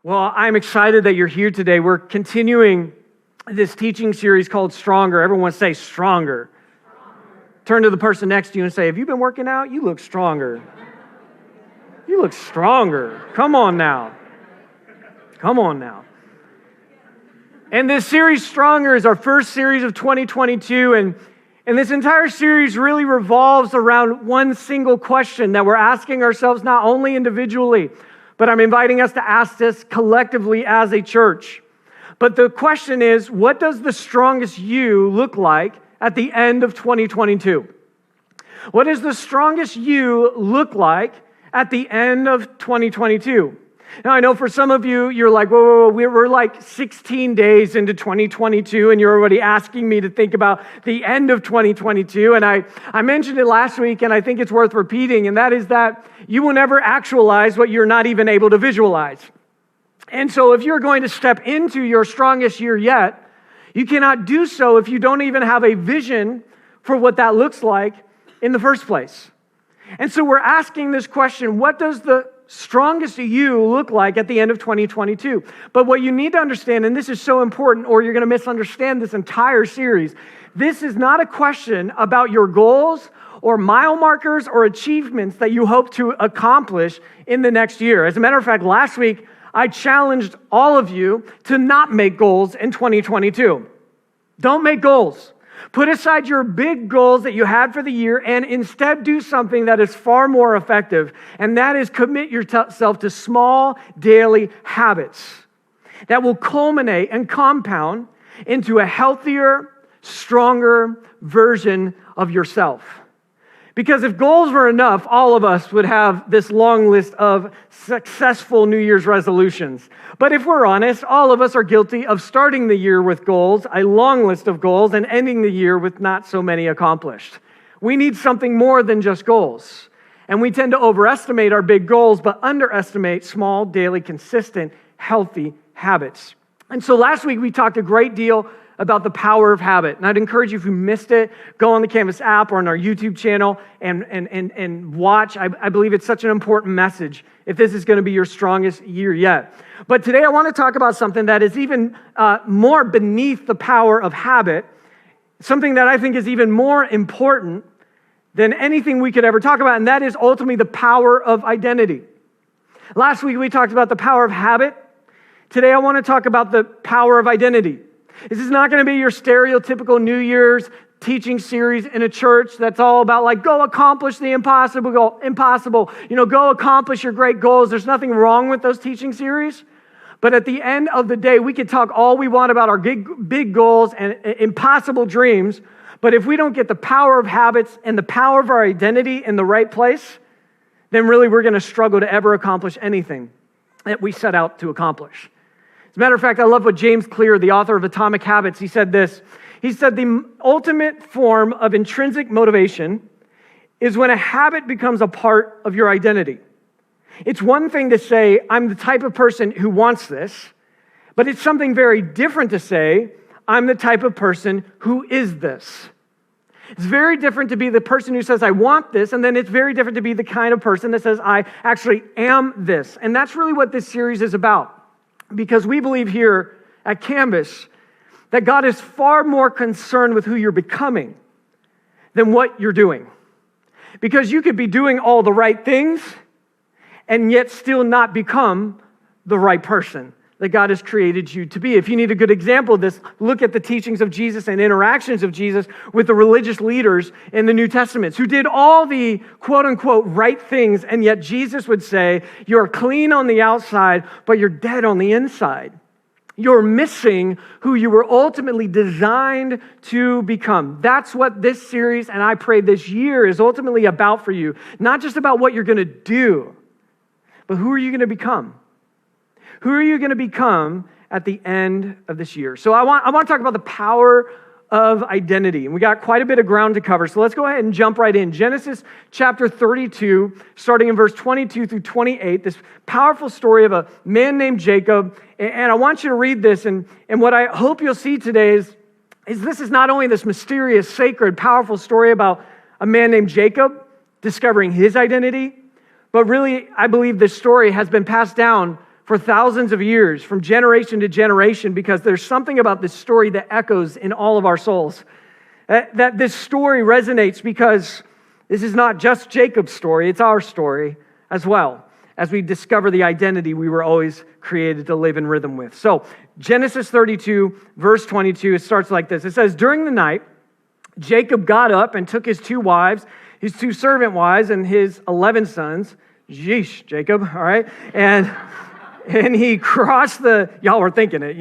Well, I'm excited that you're here today. We're continuing this teaching series called Stronger. Everyone say stronger. Turn to the person next to you and say, have you been working out? You look stronger. You look stronger. Come on now. Come on now. And this series, Stronger, is our first series of 2022. And this entire series really revolves around one single question that we're asking ourselves, not only individually, but I'm inviting us to ask this collectively as a church. But the question is, what does the strongest you look like at the end of 2022? What does the strongest you look like at the end of 2022? Now, I know for some of you, you're like, whoa, we're like 16 days into 2022, and you're already asking me to think about the end of 2022. And I mentioned it last week, and I think it's worth repeating, and that is that you will never actualize what you're not even able to visualize. And so if you're going to step into your strongest year yet, you cannot do so if you don't even have a vision for what that looks like in the first place. And so we're asking this question, what does the strongest you look like at the end of 2022? But what you need to understand, and this is so important or you're going to misunderstand this entire series, this is not a question about your goals or mile markers or achievements that you hope to accomplish in the next year. As a matter of fact, last week, I challenged all of you to not make goals in 2022. Don't make goals. Put aside your big goals that you had for the year and instead do something that is far more effective, and that is commit yourself to small daily habits that will culminate and compound into a healthier, stronger version of yourself. Because if goals were enough, all of us would have this long list of successful New Year's resolutions. But if we're honest, all of us are guilty of starting the year with goals, a long list of goals, and ending the year with not so many accomplished. We need something more than just goals. And we tend to overestimate our big goals, but underestimate small, daily, consistent, healthy habits. And so last week we talked a great deal about the power of habit. And I'd encourage you, if you missed it, go on the Canvas app or on our YouTube channel and watch. I believe it's such an important message if this is going to be your strongest year yet. But today I want to talk about something that is even more beneath the power of habit, something that I think is even more important than anything we could ever talk about, and that is ultimately the power of identity. Last week we talked about the power of habit. Today I want to talk about the power of identity. This is not going to be your stereotypical New Year's teaching series in a church that's all about like, go accomplish the impossible, go accomplish your great goals. There's nothing wrong with those teaching series. But at the end of the day, we can talk all we want about our big goals and impossible dreams. But if we don't get the power of habits and the power of our identity in the right place, then really we're going to struggle to ever accomplish anything that we set out to accomplish. As a matter of fact, I love what James Clear, the author of Atomic Habits, he said this. He said, the ultimate form of intrinsic motivation is when a habit becomes a part of your identity. It's one thing to say, I'm the type of person who wants this, but it's something very different to say, I'm the type of person who is this. It's very different to be the person who says, I want this, and then it's very different to be the kind of person that says, I actually am this. And that's really what this series is about. Because we believe here at Canvas that God is far more concerned with who you're becoming than what you're doing. Because you could be doing all the right things and yet still not become the right person that God has created you to be. If you need a good example of this, look at the teachings of Jesus and interactions of Jesus with the religious leaders in the New Testament who did all the quote-unquote right things, and yet Jesus would say, you're clean on the outside, but you're dead on the inside. You're missing who you were ultimately designed to become. That's what this series, and I pray this year, is ultimately about for you. Not just about what you're going to do, but who are you going to become? Who are you going to become at the end of this year? So I want to talk about the power of identity. And we got quite a bit of ground to cover. So let's go ahead and jump right in. Genesis chapter 32, starting in verse 22 through 28, this powerful story of a man named Jacob. And I want you to read this. And what I hope you'll see today is this is not only this mysterious, sacred, powerful story about a man named Jacob discovering his identity, but really, I believe this story has been passed down for thousands of years, from generation to generation, because there's something about this story that echoes in all of our souls. That this story resonates because this is not just Jacob's story, it's our story as well, as we discover the identity we were always created to live in rhythm with. So, Genesis 32, verse 22, it starts like this. It says, "During the night, Jacob got up and took his 2 wives, his 2 servant wives, and his 11 sons." Yeesh, Jacob, all right? And he crossed y'all were thinking it,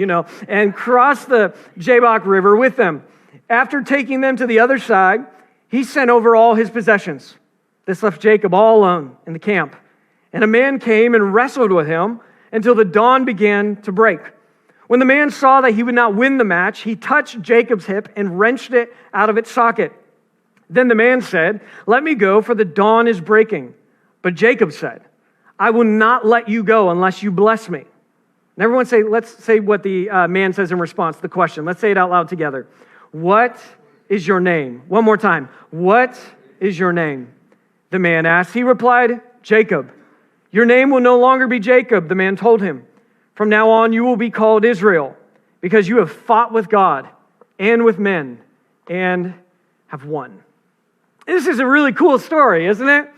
and crossed the Jabbok River with them. After taking them to the other side, he sent over all his possessions. This left Jacob all alone in the camp. And a man came and wrestled with him until the dawn began to break. When the man saw that he would not win the match, he touched Jacob's hip and wrenched it out of its socket. Then the man said, "Let me go, for the dawn is breaking." But Jacob said, "I will not let you go unless you bless me." And everyone let's say what the man says in response to the question. Let's say it out loud together. "What is your name?" One more time. "What is your name?" the man asked. He replied, "Jacob." "Your name will no longer be Jacob," the man told him. "From now on you will be called Israel, because you have fought with God and with men and have won." This is a really cool story, isn't it?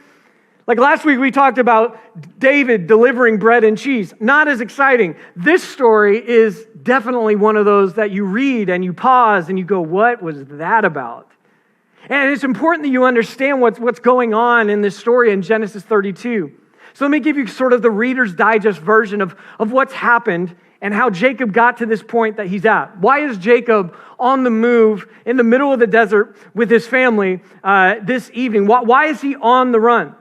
Like last week we talked about David delivering bread and cheese. Not as exciting. This story is definitely one of those that you read and you pause and you go, what was that about? And it's important that you understand what's going on in this story in Genesis 32. So let me give you sort of the Reader's Digest version of what's happened and how Jacob got to this point that he's at. Why is Jacob on the move in the middle of the desert with his family this evening? Why is he on the run?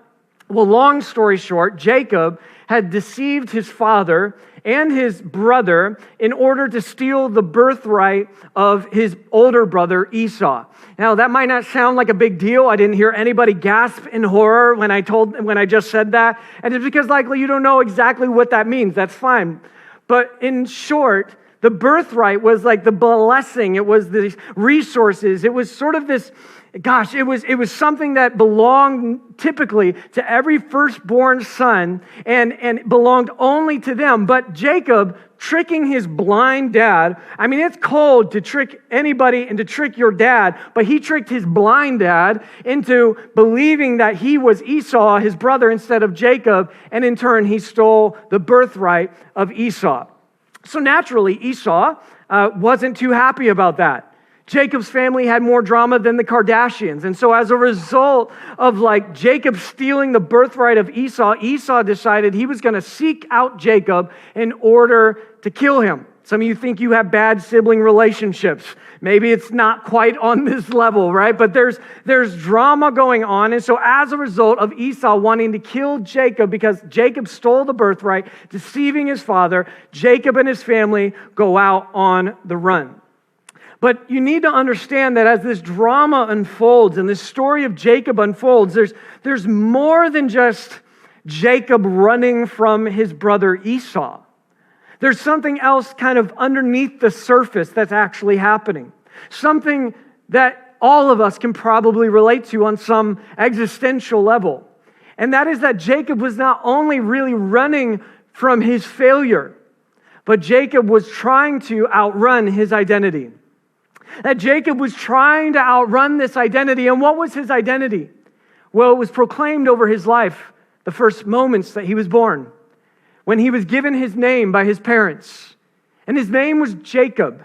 Well, long story short, Jacob had deceived his father and his brother in order to steal the birthright of his older brother Esau. Now, that might not sound like a big deal. I didn't hear anybody gasp in horror when I just said that. And it's because likely you don't know exactly what that means. That's fine. But in short, the birthright was like the blessing. It was the resources. It was sort of this, it was something that belonged typically to every firstborn son and belonged only to them. But Jacob, tricking his blind dad, I mean, it's cold to trick anybody and to trick your dad, but he tricked his blind dad into believing that he was Esau, his brother, instead of Jacob, and in turn, he stole the birthright of Esau. So naturally, Esau wasn't too happy about that. Jacob's family had more drama than the Kardashians. And so as a result of Jacob stealing the birthright of Esau, Esau decided he was going to seek out Jacob in order to kill him. Some of you think you have bad sibling relationships. Maybe it's not quite on this level, right? But there's drama going on. And so as a result of Esau wanting to kill Jacob because Jacob stole the birthright, deceiving his father, Jacob and his family go out on the run. But you need to understand that as this drama unfolds and this story of Jacob unfolds, there's more than just Jacob running from his brother Esau. There's something else kind of underneath the surface that's actually happening. Something that all of us can probably relate to on some existential level. And that is that Jacob was not only really running from his failure, but Jacob was trying to outrun his identity. That Jacob was trying to outrun this identity. And what was his identity? Well, it was proclaimed over his life the first moments that he was born, when he was given his name by his parents. And his name was Jacob.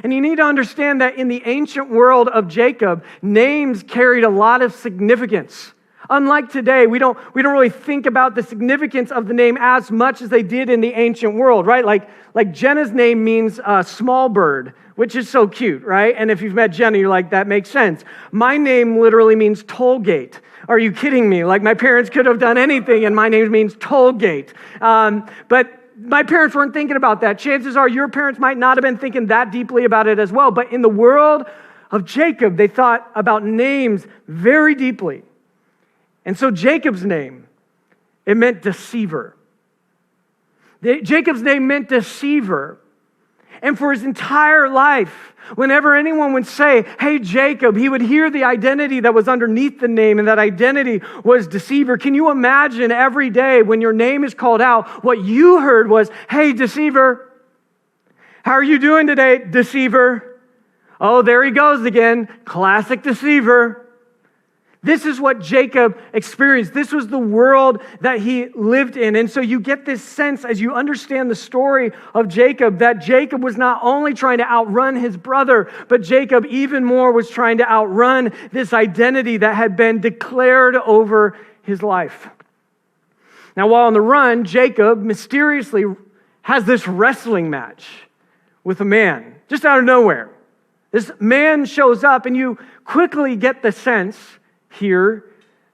And you need to understand that in the ancient world of Jacob, names carried a lot of significance. Unlike today, we don't really think about the significance of the name as much as they did in the ancient world, right? Like Jenna's name means small bird, which is so cute, right? And if you've met Jenna, you're like, that makes sense. My name literally means toll gate. Are you kidding me? Like my parents could have done anything and my name means toll gate. But my parents weren't thinking about that. Chances are your parents might not have been thinking that deeply about it as well. But in the world of Jacob, they thought about names very deeply. And so Jacob's name, it meant deceiver. Jacob's name meant deceiver. And for his entire life, whenever anyone would say, hey, Jacob, he would hear the identity that was underneath the name, and that identity was deceiver. Can you imagine every day when your name is called out, what you heard was, hey, deceiver, how are you doing today, deceiver? Oh, there he goes again, classic deceiver. This is what Jacob experienced. This was the world that he lived in. And so you get this sense as you understand the story of Jacob, that Jacob was not only trying to outrun his brother, but Jacob even more was trying to outrun this identity that had been declared over his life. Now, while on the run, Jacob mysteriously has this wrestling match with a man, just out of nowhere. This man shows up, and you quickly get the sense here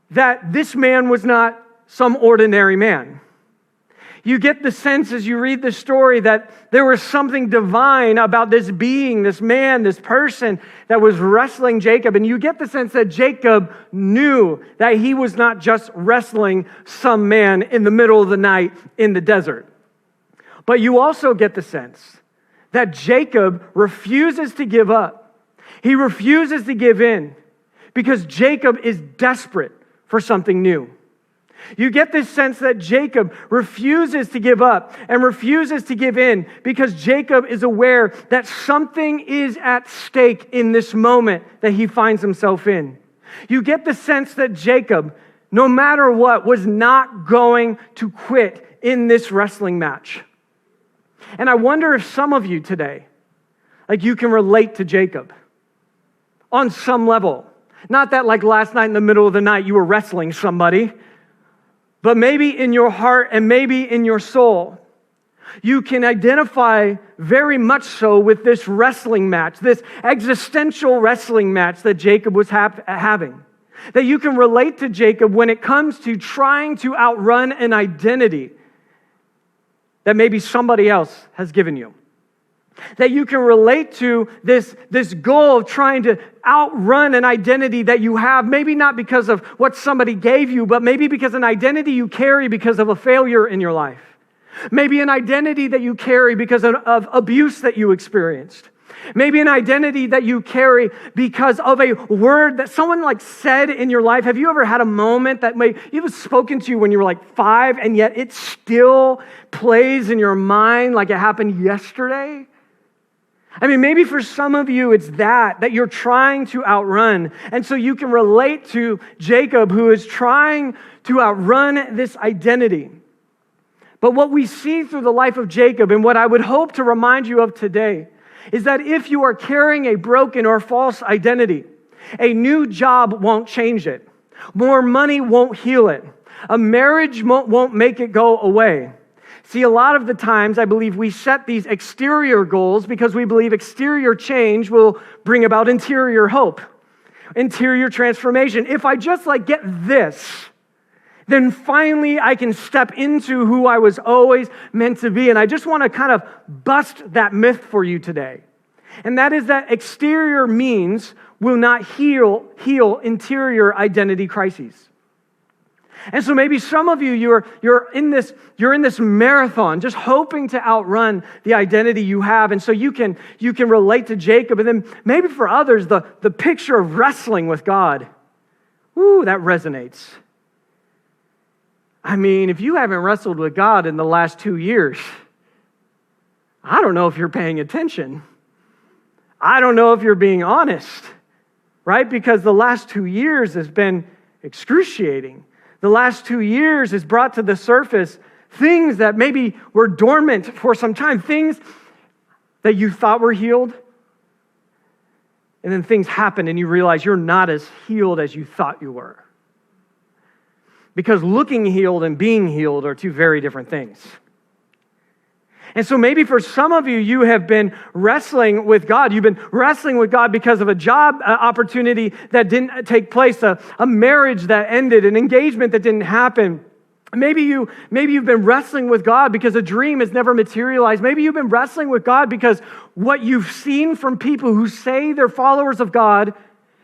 that this man was not some ordinary man. You get the sense as you read the story that there was something divine about this being, this man, this person that was wrestling Jacob. And you get the sense that Jacob knew that he was not just wrestling some man in the middle of the night in the desert. But you also get the sense that Jacob refuses to give up. He refuses to give in, because Jacob is desperate for something new. You get this sense that Jacob refuses to give up and refuses to give in because Jacob is aware that something is at stake in this moment that he finds himself in. You get the sense that Jacob, no matter what, was not going to quit in this wrestling match. And I wonder if some of you today, like you can relate to Jacob on some level. Not that like last night in the middle of the night you were wrestling somebody, but maybe in your heart and maybe in your soul, you can identify very much so with this wrestling match, this existential wrestling match that Jacob was having. That you can relate to Jacob when it comes to trying to outrun an identity that maybe somebody else has given you. That you can relate to this goal of trying to outrun an identity that you have, maybe not because of what somebody gave you, but maybe because an identity you carry because of a failure in your life. Maybe an identity that you carry because of abuse that you experienced. Maybe an identity that you carry because of a word that someone like said in your life. Have you ever had a moment that it was spoken to you when you were like 5 and yet it still plays in your mind like it happened yesterday? I mean, maybe for some of you, it's that you're trying to outrun. And so you can relate to Jacob, who is trying to outrun this identity. But what we see through the life of Jacob, and what I would hope to remind you of today, is that if you are carrying a broken or false identity, a new job won't change it. More money won't heal it. A marriage won't make it go away. See, a lot of the times, I believe we set these exterior goals because we believe exterior change will bring about interior hope, interior transformation. If I just get this, then finally I can step into who I was always meant to be. And I just want to kind of bust that myth for you today. And that is that exterior means will not heal interior identity crises. And so maybe some of you, you're in this marathon, just hoping to outrun the identity you have. And so you can relate to Jacob. And then maybe for others, the picture of wrestling with God, ooh, that resonates. I mean, if you haven't wrestled with God in the last 2 years, I don't know if you're paying attention. I don't know if you're being honest, right? Because the last 2 years has been excruciating. The last 2 years has brought to the surface things that maybe were dormant for some time, things that you thought were healed, and then things happen and you realize you're not as healed as you thought you were. Because looking healed and being healed are two very different things. And so maybe for some of you, you have been wrestling with God. You've been wrestling with God because of a job opportunity that didn't take place, a marriage that ended, an engagement that didn't happen. Maybe you've been wrestling with God because a dream has never materialized. Maybe you've been wrestling with God because what you've seen from people who say they're followers of God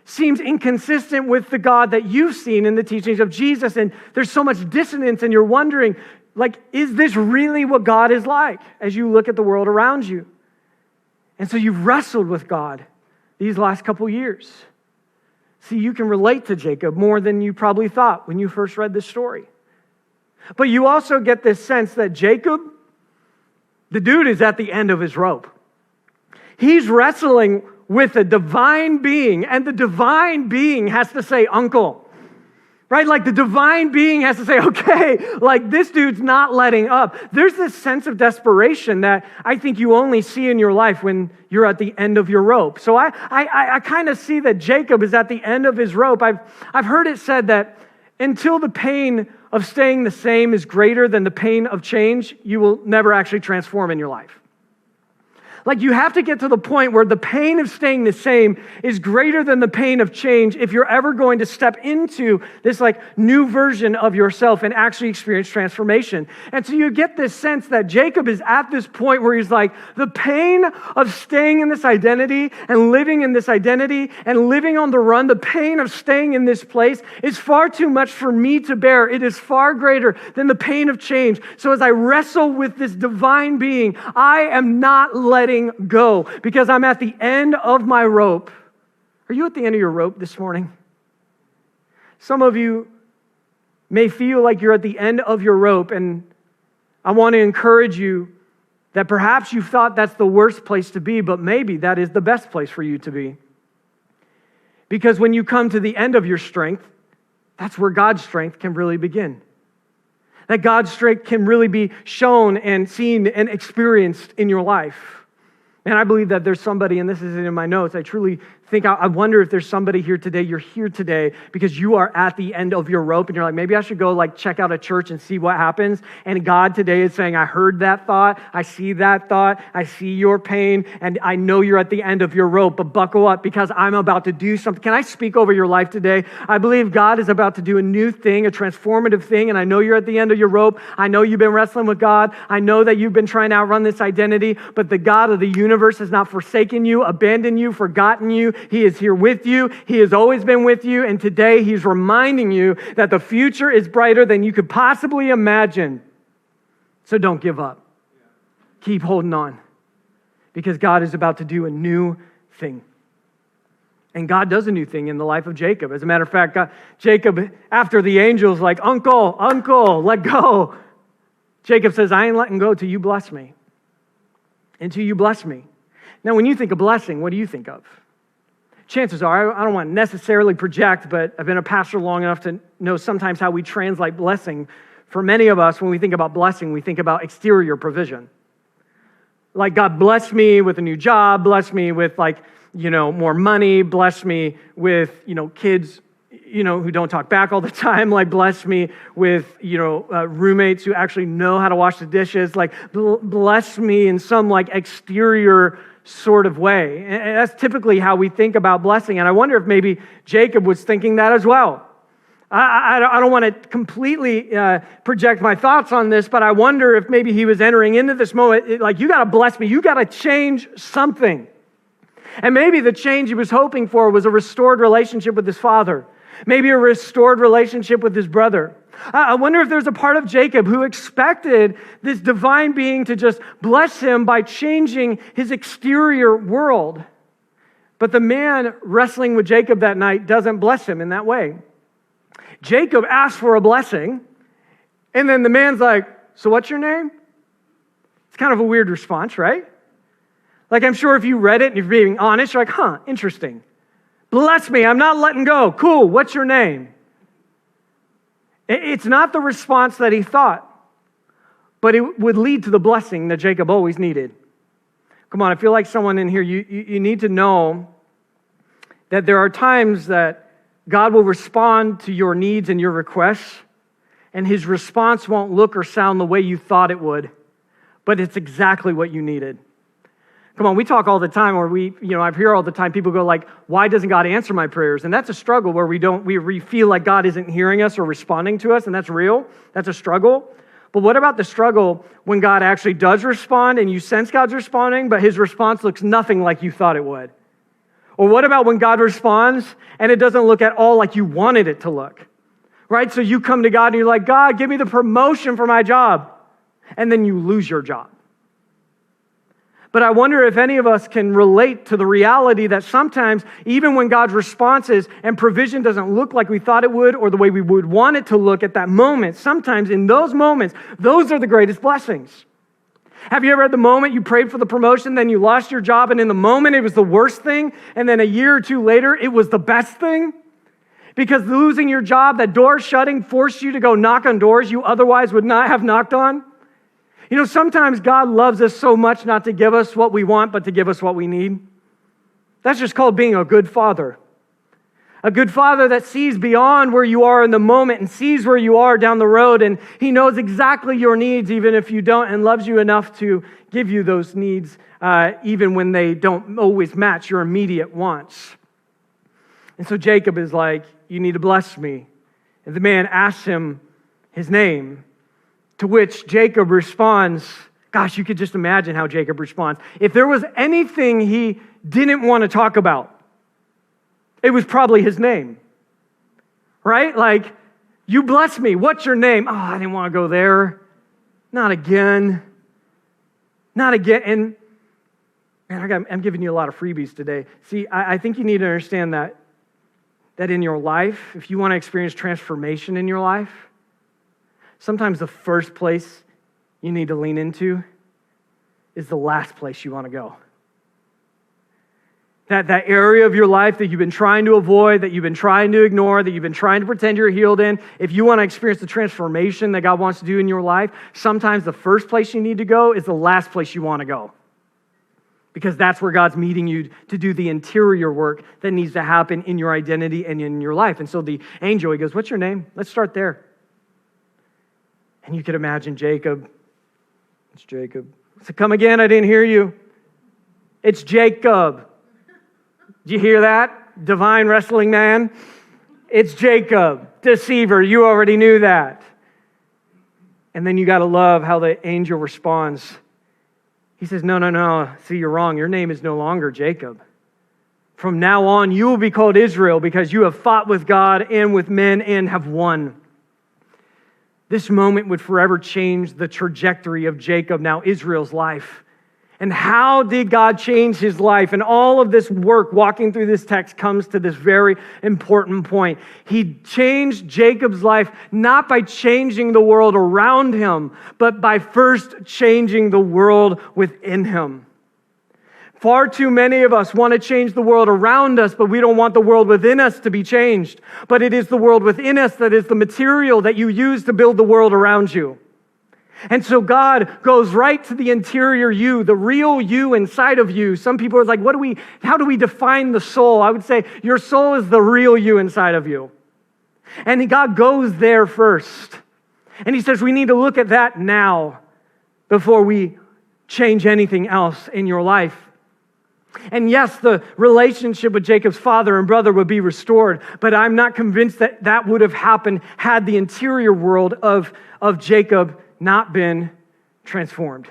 seems inconsistent with the God that you've seen in the teachings of Jesus. And there's so much dissonance and you're wondering, is this really what God is like as you look at the world around you? And so you've wrestled with God these last couple years. See, you can relate to Jacob more than you probably thought when you first read this story. But you also get this sense that Jacob, the dude is at the end of his rope. He's wrestling with a divine being, and the divine being has to say, uncle. Right? Like the divine being has to say, okay, like this dude's not letting up. There's this sense of desperation that I think you only see in your life when you're at the end of your rope. So I kind of see that Jacob is at the end of his rope. I've heard it said that until the pain of staying the same is greater than the pain of change, you will never actually transform in your life. Like you have to get to the point where the pain of staying the same is greater than the pain of change if you're ever going to step into this like new version of yourself and actually experience transformation. And so you get this sense that Jacob is at this point where he's like, the pain of staying in this identity and living in this identity and living on the run, the pain of staying in this place is far too much for me to bear. It is far greater than the pain of change. So as I wrestle with this divine being, I am not letting go because I'm at the end of my rope. Are you at the end of your rope this morning? Some of you may feel like you're at the end of your rope, and I want to encourage you that perhaps you thought that's the worst place to be, but maybe that is the best place for you to be. Because when you come to the end of your strength, that's where God's strength can really begin. That God's strength can really be shown and seen and experienced in your life. And I believe that there's somebody, and this isn't in my notes, I truly think, I wonder if there's somebody here today, you're here today because you are at the end of your rope and you're like, maybe I should go like check out a church and see what happens. And God today is saying, I heard that thought, I see that thought, I see your pain, and I know you're at the end of your rope, but buckle up because I'm about to do something. Can I speak over your life today? I believe God is about to do a new thing, a transformative thing, and I know you're at the end of your rope. I know you've been wrestling with God. I know that you've been trying to outrun this identity, but the God of the universe has not forsaken you, abandoned you, forgotten you. He is here with you. He has always been with you. And today he's reminding you that the future is brighter than you could possibly imagine. So don't give up. Keep holding on because God is about to do a new thing. And God does a new thing in the life of Jacob. As a matter of fact, Jacob, after the angel's like, uncle, let go. Jacob says, I ain't letting go till you bless me. Until you bless me. Now, when you think of blessing, what do you think of? Chances are, I don't want to necessarily project, but I've been a pastor long enough to know sometimes how we translate blessing. For many of us, when we think about blessing, we think about exterior provision. Like God bless me with a new job, bless me with more money, bless me with, kids, who don't talk back all the time, like bless me with, roommates who actually know how to wash the dishes, like bless me in some like exterior sort of way. And that's typically how we think about blessing. And I wonder if maybe Jacob was thinking that as well. I don't want to completely project my thoughts on this, but I wonder if maybe he was entering into this moment, like, you got to bless me, you got to change something. And maybe the change he was hoping for was a restored relationship with his father. Maybe a restored relationship with his brother. I wonder if there's a part of Jacob who expected this divine being to just bless him by changing his exterior world. But the man wrestling with Jacob that night doesn't bless him in that way. Jacob asked for a blessing, and then the man's like, so what's your name? It's kind of a weird response, right? Like, I'm sure if you read it and you're being honest, you're like, interesting. Bless me, I'm not letting go. Cool, what's your name? It's not the response that he thought, but it would lead to the blessing that Jacob always needed. Come on, I feel like someone in here, you need to know that there are times that God will respond to your needs and your requests, and his response won't look or sound the way you thought it would, but it's exactly what you needed. Come on, we talk all the time, or I hear all the time people go like, why doesn't God answer my prayers? And that's a struggle where we feel like God isn't hearing us or responding to us, and that's real. That's a struggle. But what about the struggle when God actually does respond and you sense God's responding, but his response looks nothing like you thought it would? Or what about when God responds and it doesn't look at all like you wanted it to look? Right? So you come to God and you're like, God, give me the promotion for my job. And then you lose your job. But I wonder if any of us can relate to the reality that sometimes, even when God's responses and provision doesn't look like we thought it would or the way we would want it to look at that moment, sometimes in those moments, those are the greatest blessings. Have you ever had the moment you prayed for the promotion, then you lost your job, and in the moment it was the worst thing, and then a year or two later it was the best thing? Because losing your job, that door shutting, forced you to go knock on doors you otherwise would not have knocked on? You know, sometimes God loves us so much not to give us what we want, but to give us what we need. That's just called being a good father. A good father that sees beyond where you are in the moment and sees where you are down the road, and he knows exactly your needs even if you don't, and loves you enough to give you those needs even when they don't always match your immediate wants. And so Jacob is like, you need to bless me. And the man asks him his name, to which Jacob responds. Gosh, you could just imagine how Jacob responds. If there was anything he didn't want to talk about, it was probably his name, right? Like, you bless me. What's your name? Oh, I didn't want to go there. Not again. Not again. And man, I'm giving you a lot of freebies today. See, I think you need to understand that in your life, if you want to experience transformation in your life, sometimes the first place you need to lean into is the last place you want to go. That area of your life that you've been trying to avoid, that you've been trying to ignore, that you've been trying to pretend you're healed in, if you want to experience the transformation that God wants to do in your life, sometimes the first place you need to go is the last place you want to go. Because that's where God's meeting you to do the interior work that needs to happen in your identity and in your life. And so the angel, he goes, what's your name? Let's start there. And you could imagine Jacob. It's Jacob. So come again, I didn't hear you. It's Jacob. Did you hear that? Divine wrestling man. It's Jacob, deceiver. You already knew that. And then you got to love how the angel responds. He says, no. See, you're wrong. Your name is no longer Jacob. From now on, you will be called Israel because you have fought with God and with men and have won. This moment would forever change the trajectory of Jacob, now Israel's life. And how did God change his life? And all of this work walking through this text comes to this very important point. He changed Jacob's life not by changing the world around him, but by first changing the world within him. Far too many of us want to change the world around us, but we don't want the world within us to be changed. But it is the world within us that is the material that you use to build the world around you. And so God goes right to the interior you, the real you inside of you. Some people are like, how do we define the soul? I would say your soul is the real you inside of you. And God goes there first. And he says we need to look at that now before we change anything else in your life. And yes, the relationship with Jacob's father and brother would be restored, but I'm not convinced that that would have happened had the interior world of Jacob not been transformed.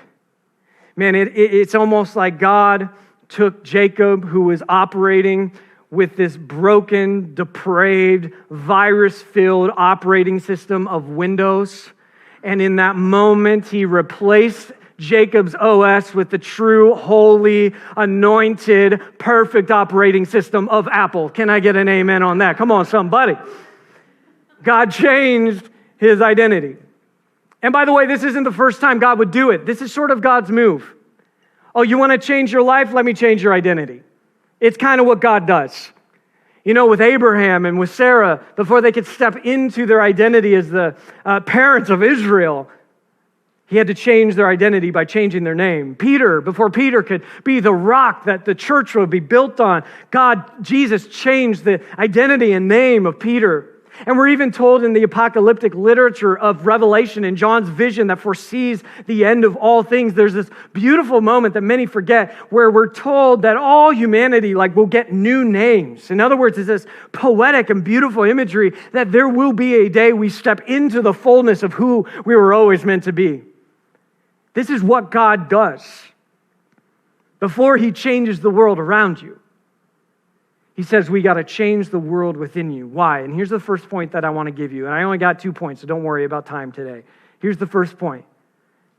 Man, it's almost like God took Jacob, who was operating with this broken, depraved, virus-filled operating system of Windows, and in that moment, he replaced Jacob's OS with the true, holy, anointed, perfect operating system of Apple. Can I get an amen on that? Come on, somebody. God changed his identity. And by the way, this isn't the first time God would do it. This is sort of God's move. Oh, you want to change your life? Let me change your identity. It's kind of what God does. You know, with Abraham and with Sarah, before they could step into their identity as the parents of Israel, he had to change their identity by changing their name. Peter, before Peter could be the rock that the church would be built on, Jesus changed the identity and name of Peter. And we're even told in the apocalyptic literature of Revelation, in John's vision that foresees the end of all things, there's this beautiful moment that many forget where we're told that all humanity will get new names. In other words, it's this poetic and beautiful imagery that there will be a day we step into the fullness of who we were always meant to be. This is what God does before he changes the world around you. He says we got to change the world within you. Why? And here's the first point that I want to give you. And I only got 2 points, so don't worry about time today. Here's the first point.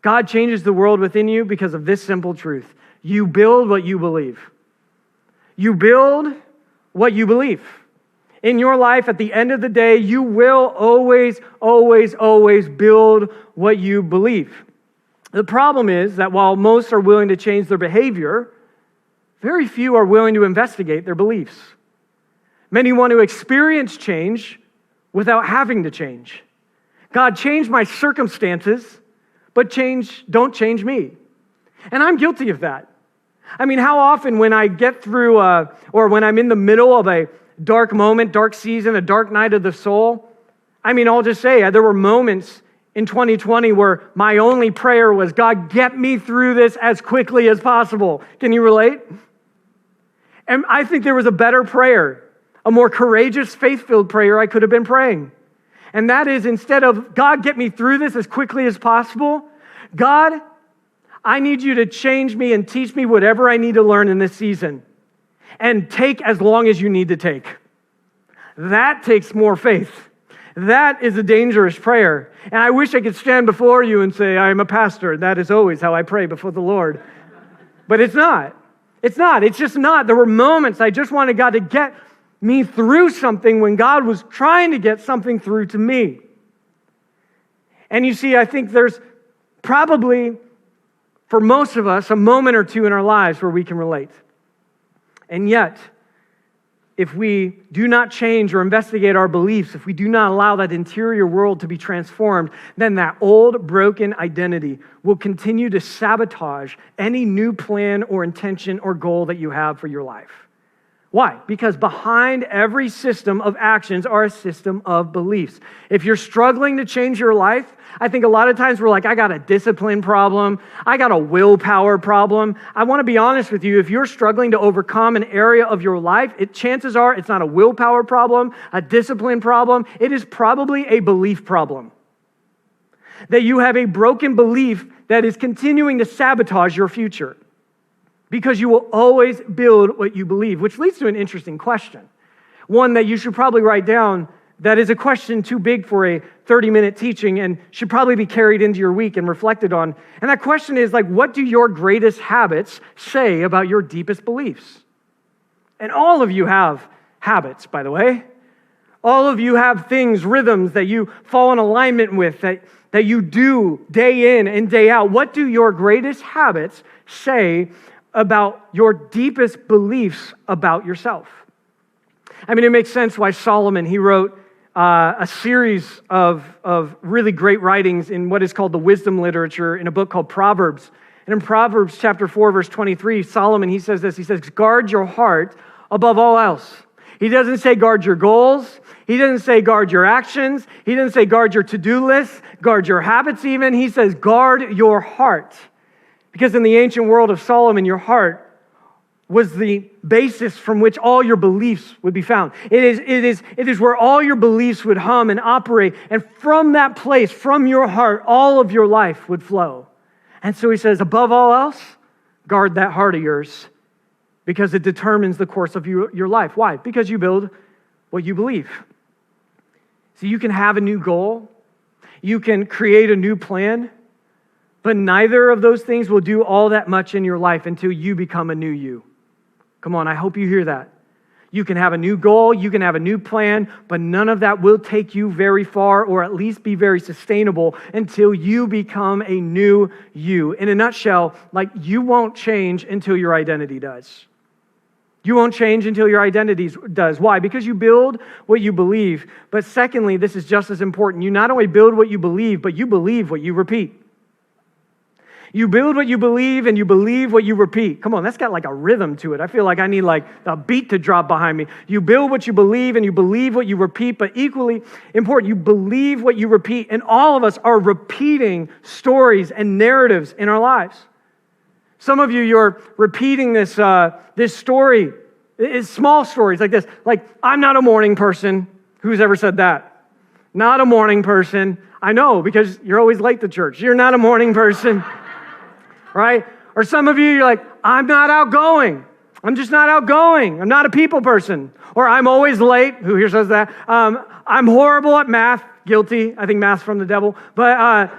God changes the world within you because of this simple truth. You build what you believe. You build what you believe. In your life, at the end of the day, you will always, always, always build what you believe. The problem is that while most are willing to change their behavior, very few are willing to investigate their beliefs. Many want to experience change without having to change. God, change my circumstances, but don't change me. And I'm guilty of that. I mean, how often when I get through, or when I'm in the middle of a dark moment, dark season, a dark night of the soul, I'll just say, there were moments in 2020 where my only prayer was, God, get me through this as quickly as possible. Can you relate? And I think there was a better prayer, a more courageous, faith-filled prayer I could have been praying. And that is, instead of, God, get me through this as quickly as possible, God, I need you to change me and teach me whatever I need to learn in this season. And take as long as you need to take. That takes more faith. That is a dangerous prayer. And I wish I could stand before you and say, I am a pastor. That is always how I pray before the Lord. But it's not. It's not. It's just not. There were moments I just wanted God to get me through something when God was trying to get something through to me. And you see, I think there's probably, for most of us, a moment or two in our lives where we can relate. And yet, if we do not change or investigate our beliefs, if we do not allow that interior world to be transformed, then that old, broken identity will continue to sabotage any new plan or intention or goal that you have for your life. Why? Because behind every system of actions are a system of beliefs. If you're struggling to change your life, I think a lot of times we're like, I got a discipline problem. I got a willpower problem. I want to be honest with you. If you're struggling to overcome an area of your life, chances are it's not a willpower problem, a discipline problem. It is probably a belief problem. That you have a broken belief that is continuing to sabotage your future. Because you will always build what you believe, which leads to an interesting question. One that you should probably write down that is a question too big for a 30-minute teaching and should probably be carried into your week and reflected on. And that question is what do your greatest habits say about your deepest beliefs? And all of you have habits, by the way. All of you have things, rhythms that you fall in alignment with, that you do day in and day out. What do your greatest habits say about your deepest beliefs about yourself? It makes sense why Solomon, he wrote a series of really great writings in what is called the wisdom literature in a book called Proverbs. And in Proverbs chapter 4, verse 23, Solomon, he says this, he says, guard your heart above all else. He doesn't say guard your goals. He doesn't say guard your actions. He doesn't say guard your to-do list, guard your habits even. He says guard your heart. Because in the ancient world of Solomon, your heart was the basis from which all your beliefs would be found. It is where all your beliefs would hum and operate. And from that place, from your heart, all of your life would flow. And so he says, above all else, guard that heart of yours because it determines the course of your life. Why? Because you build what you believe. So you can have a new goal. You can create a new plan. But neither of those things will do all that much in your life until you become a new you. Come on, I hope you hear that. You can have a new goal, you can have a new plan, but none of that will take you very far or at least be very sustainable until you become a new you. In a nutshell, you won't change until your identity does. You won't change until your identity does. Why? Because you build what you believe. But secondly, this is just as important. You not only build what you believe, but you believe what you repeat. You build what you believe and you believe what you repeat. Come on, that's got a rhythm to it. I feel like I need a beat to drop behind me. You build what you believe and you believe what you repeat, but equally important, you believe what you repeat. And all of us are repeating stories and narratives in our lives. Some of you, you're repeating this story. It's small stories like this. I'm not a morning person. Who's ever said that? Not a morning person. I know, because you're always late to church. You're not a morning person. Right? Or some of you, you're like, I'm not outgoing. I'm just not outgoing. I'm not a people person. Or I'm always late. Who here says that? I'm horrible at math. Guilty. I think math's from the devil. But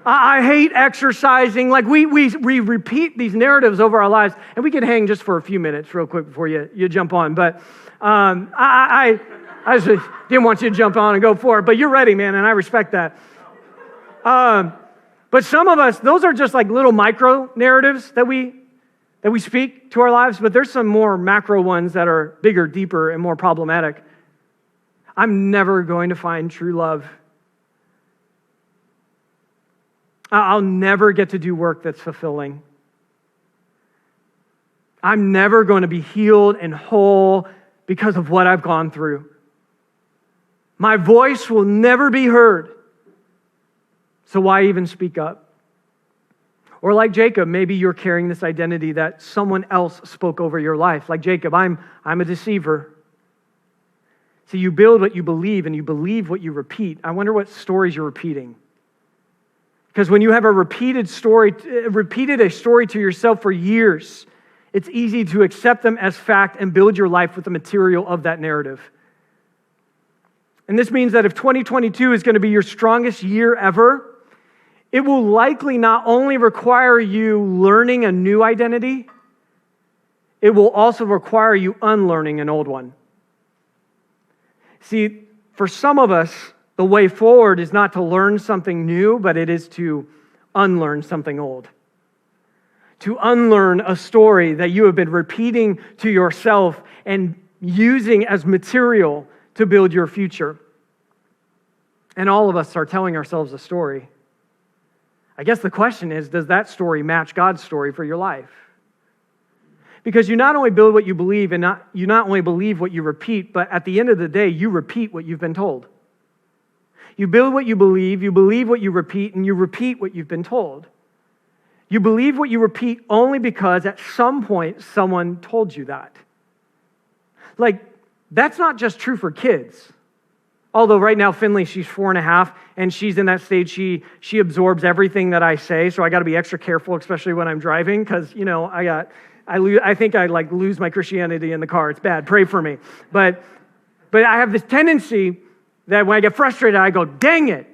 I hate exercising. Like we repeat these narratives over our lives, and we can hang just for a few minutes real quick before you jump on. But I just didn't want you to jump on and go for it, but you're ready, man, and I respect that. But some of us, those are just like little micro narratives that we speak to our lives, but there's some more macro ones that are bigger, deeper, and more problematic. I'm never going to find true love. I'll never get to do work that's fulfilling. I'm never going to be healed and whole because of what I've gone through. My voice will never be heard. So why even speak up? Or like Jacob, maybe you're carrying this identity that someone else spoke over your life. Like Jacob, I'm a deceiver. So you build what you believe and you believe what you repeat. I wonder what stories you're repeating. Because when you have repeated a story to yourself for years, it's easy to accept them as fact and build your life with the material of that narrative. And this means that if 2022 is going to be your strongest year ever, it will likely not only require you learning a new identity, it will also require you unlearning an old one. See, for some of us, the way forward is not to learn something new, but it is to unlearn something old. To unlearn a story that you have been repeating to yourself and using as material to build your future. And all of us are telling ourselves a story. I guess the question is, does that story match God's story for your life? Because you not only build what you believe and you not only believe what you repeat, but at the end of the day, you repeat what you've been told. You build what you believe what you repeat, and you repeat what you've been told. You believe what you repeat only because at some point someone told you that. Like, that's not just true for kids. Although right now, Finley, she's 4.5, and she's in that stage, she absorbs everything that I say, so I got to be extra careful, especially when I'm driving, because, I think I lose my Christianity in the car. It's bad. Pray for me. But I have this tendency that when I get frustrated, I go, dang it.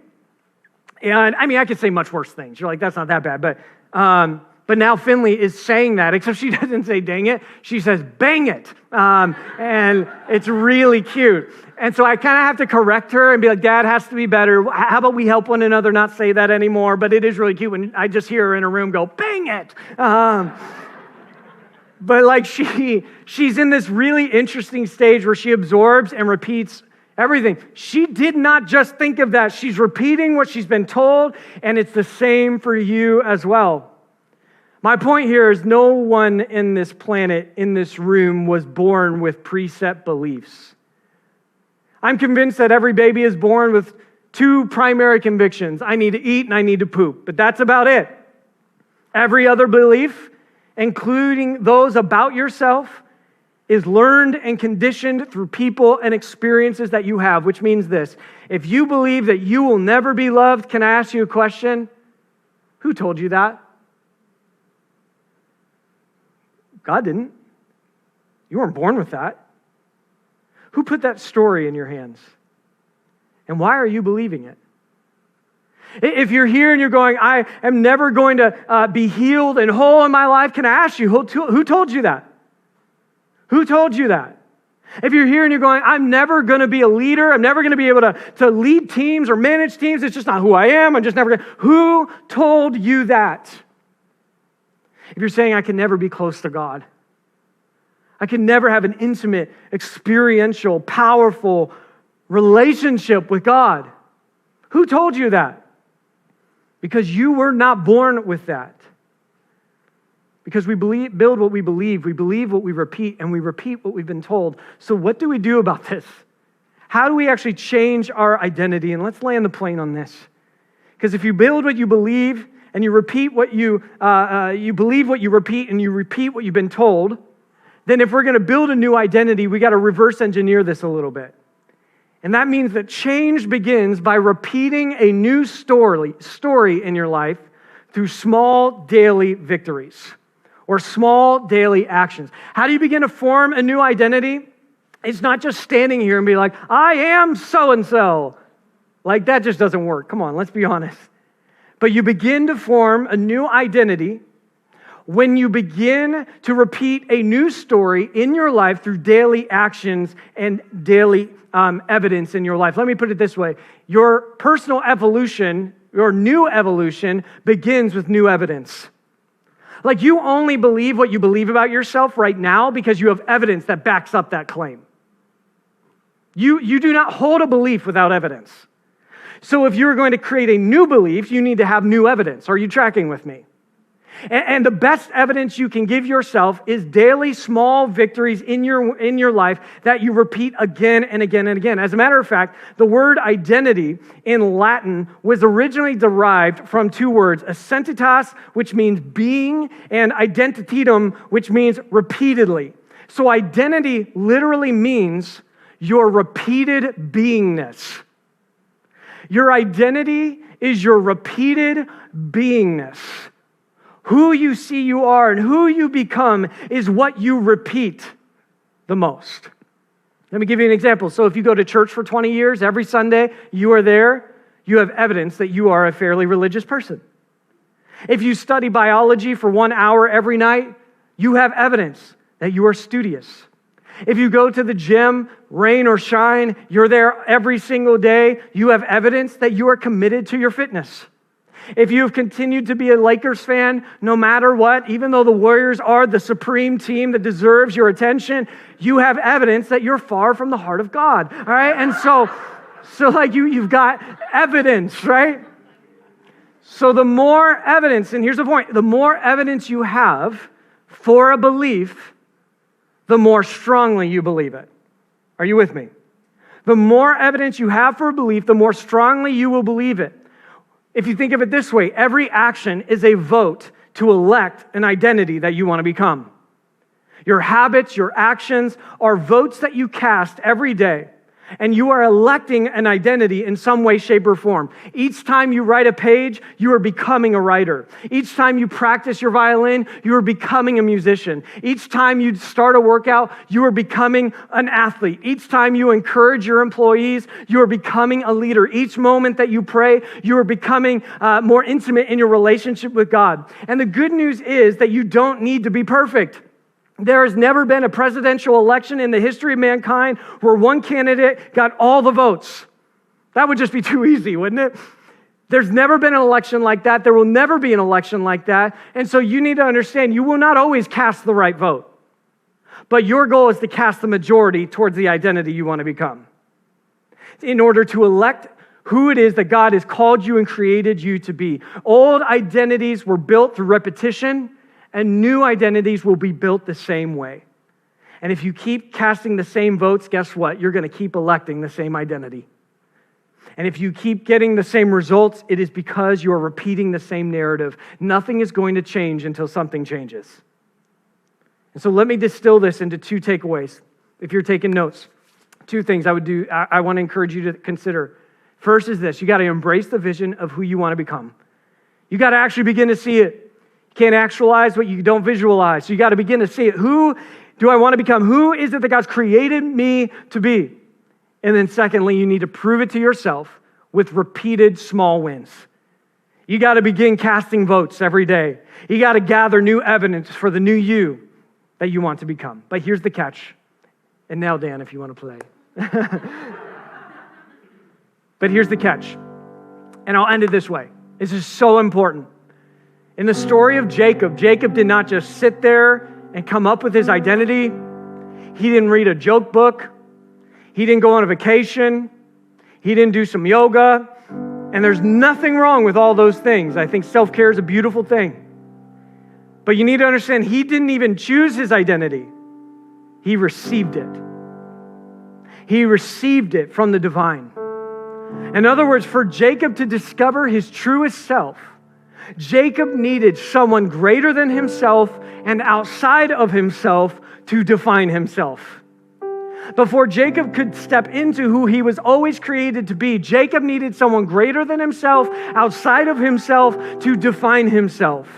And I mean, I could say much worse things. You're like, that's not that bad. But now Finley is saying that, except she doesn't say dang it. She says bang it. And it's really cute. And so I kind of have to correct her and be like, Dad has to be better. How about we help one another not say that anymore? But it is really cute when I just hear her in a room go, bang it. But like she's in this really interesting stage where she absorbs and repeats everything. She did not just think of that. She's repeating what she's been told, and it's the same for you as well. My point here is no one in this planet, in this room, was born with preset beliefs. I'm convinced that every baby is born with two primary convictions. I need to eat and I need to poop, but that's about it. Every other belief, including those about yourself, is learned and conditioned through people and experiences that you have, which means this. If you believe that you will never be loved, can I ask you a question? Who told you that? God didn't. You weren't born with that. Who put that story in your hands? And why are you believing it? If you're here and you're going, I am never going to be healed and whole in my life, can I ask you, who told you that? Who told you that? If you're here and you're going, I'm never going to be a leader, I'm never going to be able to lead teams or manage teams, it's just not who I am, I'm just never going to. Who told you that? If you're saying, I can never be close to God, I can never have an intimate, experiential, powerful relationship with God, who told you that? Because you were not born with that. Because we build what we believe what we repeat, and we repeat what we've been told. So what do we do about this? How do we actually change our identity? And let's land the plane on this. Because if you build what you believe, and you repeat what you believe what you repeat, and you repeat what you've been told, then if we're going to build a new identity, we got to reverse engineer this a little bit. And that means that change begins by repeating a new story in your life through small daily victories or small daily actions. How do you begin to form a new identity? It's not just standing here and be like, I am so-and-so. Like, that just doesn't work. Come on, let's be honest. But you begin to form a new identity when you begin to repeat a new story in your life through daily actions and daily evidence in your life. Let me put it this way. Your personal evolution, your new evolution, begins with new evidence. Like, you only believe what you believe about yourself right now because you have evidence that backs up that claim. You do not hold a belief without evidence. So if you're going to create a new belief, you need to have new evidence. Are you tracking with me? And the best evidence you can give yourself is daily small victories in your life that you repeat again and again and again. As a matter of fact, the word identity in Latin was originally derived from two words, essentitas, which means being, and identitatum, which means repeatedly. So identity literally means your repeated beingness. Your identity is your repeated beingness. Who you see you are and who you become is what you repeat the most. Let me give you an example. So if you go to church for 20 years, every Sunday you are there, you have evidence that you are a fairly religious person. If you study biology for 1 hour every night, you have evidence that you are studious. If you go to the gym, rain or shine, you're there every single day, you have evidence that you are committed to your fitness. If you have continued to be a Lakers fan, no matter what, even though the Warriors are the supreme team that deserves your attention, you have evidence that you're far from the heart of God, all right? And so like you've got evidence, right? So the more evidence, and here's the point, the more evidence you have for a belief, the more strongly you believe it. Are you with me? The more evidence you have for a belief, the more strongly you will believe it. If you think of it this way, every action is a vote to elect an identity that you want to become. Your habits, your actions are votes that you cast every day, and you are electing an identity in some way, shape, or form. Each time you write a page, you are becoming a writer. Each time you practice your violin, you are becoming a musician. Each time you start a workout, you are becoming an athlete. Each time you encourage your employees, you are becoming a leader. Each moment that you pray, you are becoming more intimate in your relationship with God. And the good news is that you don't need to be perfect. There has never been a presidential election in the history of mankind where one candidate got all the votes. That would just be too easy, wouldn't it? There's never been an election like that. There will never be an election like that. And so you need to understand you will not always cast the right vote. But your goal is to cast the majority towards the identity you want to become, in order to elect who it is that God has called you and created you to be. Old identities were built through repetition, and new identities will be built the same way. And if you keep casting the same votes, guess what? You're going to keep electing the same identity. And if you keep getting the same results, it is because you're repeating the same narrative. Nothing is going to change until something changes. And so let me distill this into 2 takeaways. If you're taking notes, 2 things I want to encourage you to consider. First is this: you got to embrace the vision of who you want to become. You got to actually begin to see it. You can't actualize what you don't visualize. So you got to begin to see it. Who do I want to become? Who is it that God's created me to be? And then secondly, you need to prove it to yourself with repeated small wins. You got to begin casting votes every day. You got to gather new evidence for the new you that you want to become. But here's the catch. And now, Dan, if you want to play. But here's the catch. And I'll end it this way. This is so important. In the story of Jacob, Jacob did not just sit there and come up with his identity. He didn't read a joke book. He didn't go on a vacation. He didn't do some yoga. And there's nothing wrong with all those things. I think self-care is a beautiful thing. But you need to understand, he didn't even choose his identity. He received it. He received it from the divine. In other words, for Jacob to discover his truest self, Jacob needed someone greater than himself and outside of himself to define himself. Before Jacob could step into who he was always created to be, Jacob needed someone greater than himself, outside of himself, to define himself.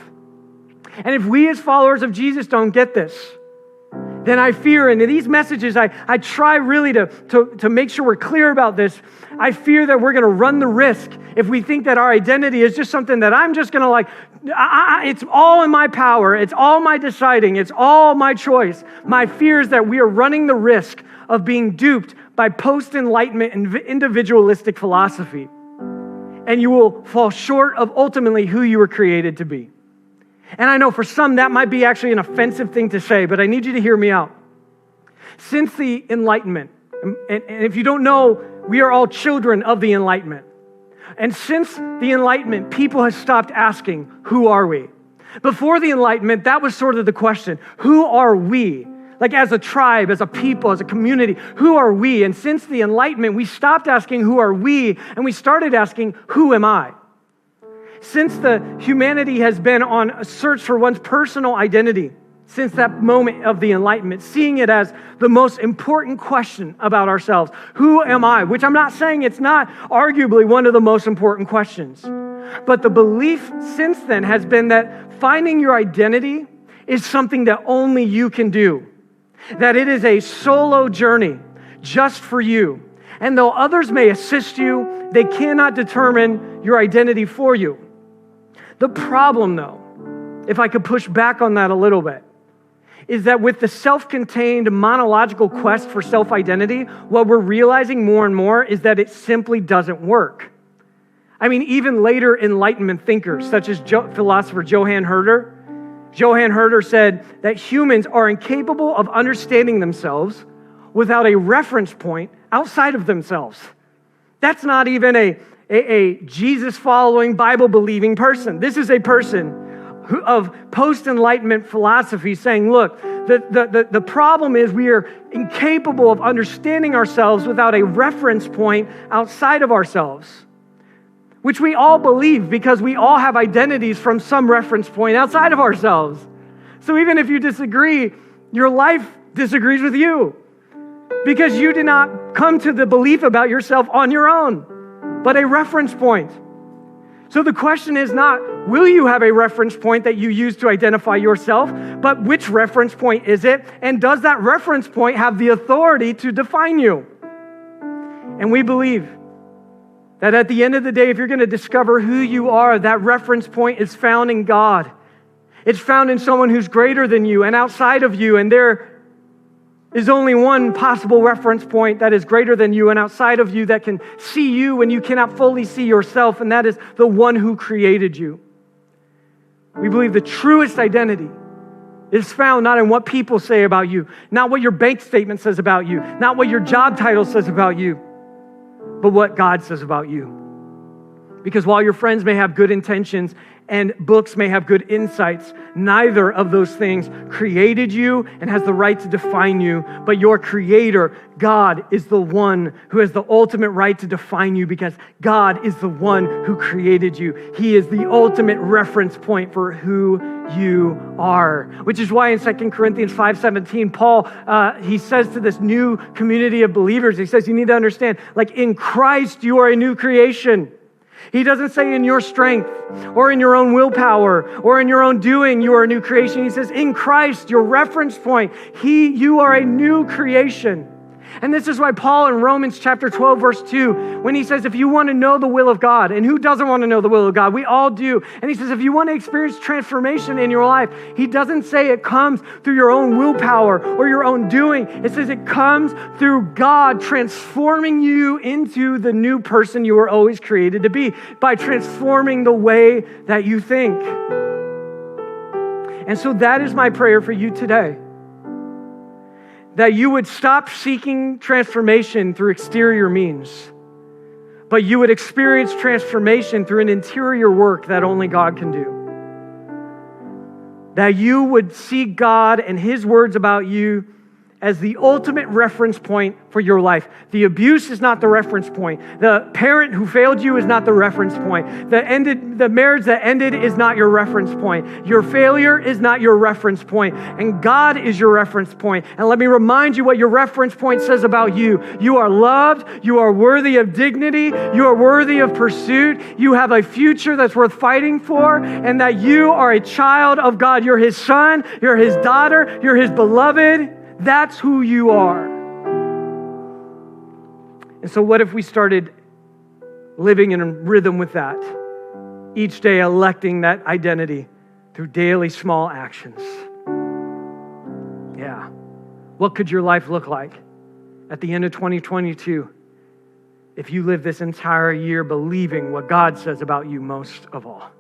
And if we as followers of Jesus don't get this, then I fear. And in these messages, I try really to make sure we're clear about this. I fear that we're going to run the risk if we think that our identity is just something that I'm just going to it's all in my power. It's all my deciding. It's all my choice. My fear is that we are running the risk of being duped by post-enlightenment and individualistic philosophy. And you will fall short of ultimately who you were created to be. And I know for some that might be actually an offensive thing to say, but I need you to hear me out. Since the Enlightenment, and if you don't know, we are all children of the Enlightenment. And since the Enlightenment, people have stopped asking, who are we? Before the Enlightenment, that was sort of the question. Who are we? Like as a tribe, as a people, as a community, who are we? And since the Enlightenment, we stopped asking, who are we? And we started asking, who am I? Since the humanity has been on a search for one's personal identity, since that moment of the Enlightenment, seeing it as the most important question about ourselves. Who am I? Which I'm not saying it's not arguably one of the most important questions. But the belief since then has been that finding your identity is something that only you can do. That it is a solo journey just for you. And though others may assist you, they cannot determine your identity for you. The problem, though, if I could push back on that a little bit, is that with the self-contained monological quest for self-identity, what we're realizing more and more is that it simply doesn't work. I mean, even later Enlightenment thinkers, such as philosopher Johann Herder said that humans are incapable of understanding themselves without a reference point outside of themselves. That's not even a Jesus-following, Bible-believing person. This is a person of post-Enlightenment philosophy saying, look, the problem is we are incapable of understanding ourselves without a reference point outside of ourselves, which we all believe because we all have identities from some reference point outside of ourselves. So even if you disagree, your life disagrees with you because you did not come to the belief about yourself on your own, but a reference point. So the question is not, will you have a reference point that you use to identify yourself, but which reference point is it? And does that reference point have the authority to define you? And we believe that at the end of the day, if you're going to discover who you are, that reference point is found in God. It's found in someone who's greater than you and outside of you, and there is only one possible reference point that is greater than you and outside of you that can see you when you cannot fully see yourself, and that is the one who created you. We believe the truest identity is found not in what people say about you, not what your bank statement says about you, not what your job title says about you, but what God says about you. Because while your friends may have good intentions and books may have good insights, neither of those things created you and has the right to define you, but your Creator, God, is the one who has the ultimate right to define you because God is the one who created you. He is the ultimate reference point for who you are, which is why in 2 Corinthians 5:17, Paul, he says to this new community of believers, he says, you need to understand, like in Christ, you are a new creation. He doesn't say in your strength or in your own willpower or in your own doing you are a new creation. He says in Christ, your reference point, you are a new creation. And this is why Paul in Romans chapter 12, verse 2, when he says, if you want to know the will of God, and who doesn't want to know the will of God? We all do. And he says, if you want to experience transformation in your life, he doesn't say it comes through your own willpower or your own doing. It says it comes through God transforming you into the new person you were always created to be by transforming the way that you think. And so that is my prayer for you today. That you would stop seeking transformation through exterior means, but you would experience transformation through an interior work that only God can do. That you would see God and His words about you as the ultimate reference point for your life. The abuse is not the reference point. The parent who failed you is not the reference point. The marriage that ended is not your reference point. Your failure is not your reference point. And God is your reference point. And let me remind you what your reference point says about you. You are loved. You are worthy of dignity. You are worthy of pursuit. You have a future that's worth fighting for. And that you are a child of God. You're His son. You're His daughter. You're His beloved. That's who you are. And so what if we started living in a rhythm with that? Each day electing that identity through daily small actions. Yeah. What could your life look like at the end of 2022 if you live this entire year believing what God says about you most of all?